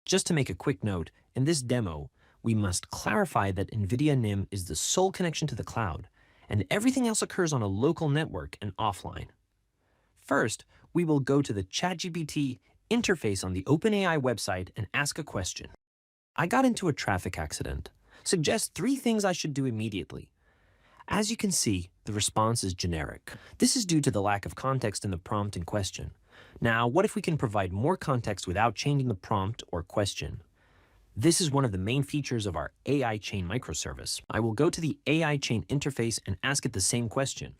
Just to make a quick note, in this demo, we must clarify that NVIDIA NIM is the sole connection to the cloud, and everything else occurs on a local network and offline. First, we will go to the ChatGPT interface on the OpenAI website and ask a question. I got into a traffic accident. Suggest 3 things I should do immediately. As you can see, the response is generic. This is due to the lack of context in the prompt in question. Now, what if we can provide more context without changing the prompt or question? This is one of the main features of our AI chain microservice. I will go to the AI chain interface and ask it the same question.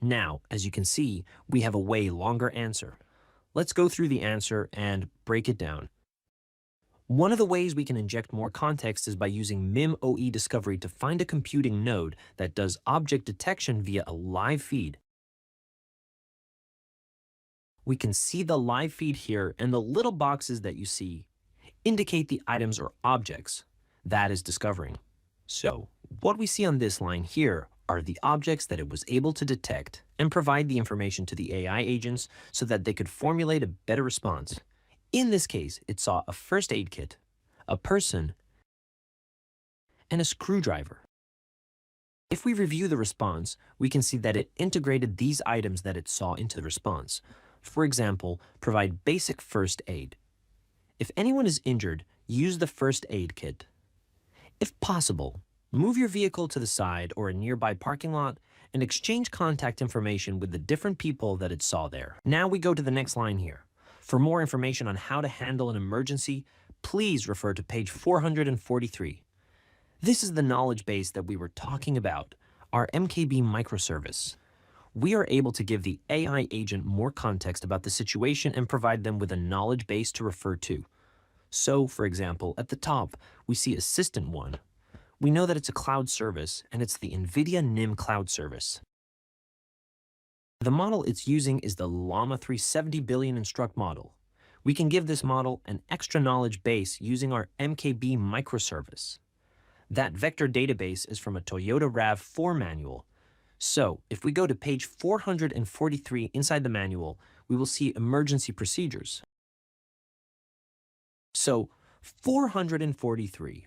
Now, as you can see, we have a way longer answer. Let's go through the answer and break it down. One of the ways we can inject more context is by using MIM-OE discovery to find a computing node that does object detection via a live feed. We can see the live feed here, and the little boxes that you see indicate the items or objects that is discovering. So, what we see on this line here are the objects that it was able to detect and provide the information to the AI agents so that they could formulate a better response. In this case, it saw a first aid kit, a person, and a screwdriver. If we review the response, we can see that it integrated these items that it saw into the response. For example, provide basic first aid. If anyone is injured, use the first aid kit. If possible, move your vehicle to the side or a nearby parking lot and exchange contact information with the different people that it saw there. Now we go to the next line here. For more information on how to handle an emergency, please refer to page 443. This is the knowledge base that we were talking about, our MKB microservice. We are able to give the AI agent more context about the situation and provide them with a knowledge base to refer to. So, for example, at the top, we see Assistant 1. We know that it's a cloud service, and it's the NVIDIA NIM cloud service. The model it's using is the Llama 370 billion instruct model. We can give this model an extra knowledge base using our MKB microservice. That vector database is from a Toyota RAV4 manual. So, if we go to page 443 inside the manual, we will see emergency procedures. So, 443.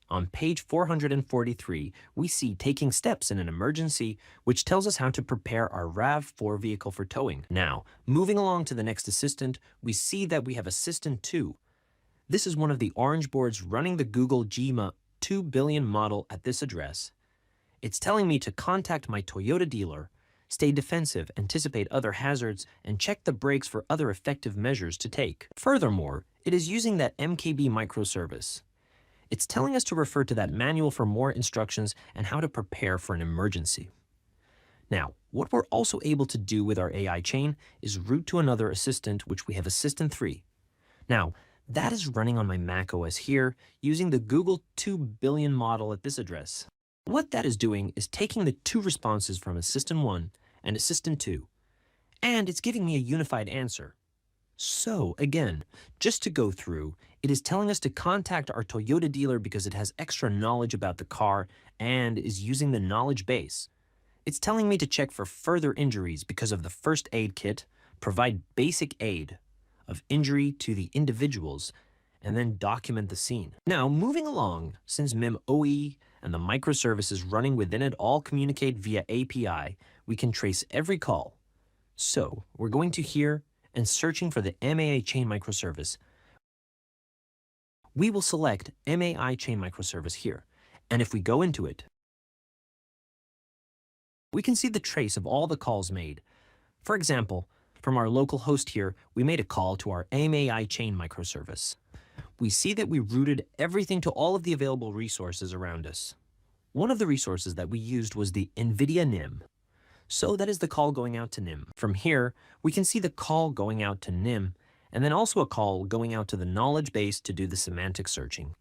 On page 443, we see taking steps in an emergency, which tells us how to prepare our RAV4 vehicle for towing. Now, moving along to the next assistant, we see that we have Assistant 2. This is one of the orange boards running the Google Gma 2 billion model at this address. It's telling me to contact my Toyota dealer, stay defensive, anticipate other hazards, and check the brakes for other effective measures to take. Furthermore, it is using that MKB microservice. It's telling us to refer to that manual for more instructions and how to prepare for an emergency. Now, what we're also able to do with our AI chain is route to another assistant, which we have Assistant 3. Now, that is running on my Mac OS here, using the Google 2 billion model at this address. What that is doing is taking the 2 responses from Assistant 1 and Assistant 2, and it's giving me a unified answer. So, again, just to go through, it is telling us to contact our Toyota dealer because it has extra knowledge about the car and is using the knowledge base. It's telling me to check for further injuries because of the first aid kit, provide basic aid of injury to the individuals, and then document the scene. Now, moving along, since MIM-OE and the microservices running within it all communicate via API, we can trace every call. So, we're going to here and searching for the MAI chain microservice. We will select MAI chain microservice here, and if we go into it, we can see the trace of all the calls made. For example, from our local host here, we made a call to our MAI chain microservice. We see that we routed everything to all of the available resources around us. One of the resources that we used was the NVIDIA NIM. So that is the call going out to NIM. From here, we can see the call going out to NIM, and then also a call going out to the knowledge base to do the semantic searching.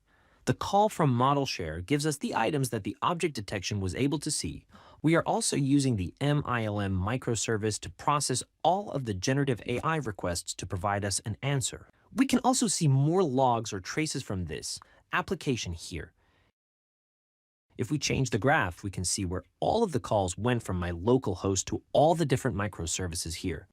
The call from model share gives us the items that the object detection was able to see. We are also using the MILM microservice to process all of the generative AI requests to provide us an answer. We can also see more logs or traces from this application here. If we change the graph, we can see where all of the calls went from my local host to all the different microservices here.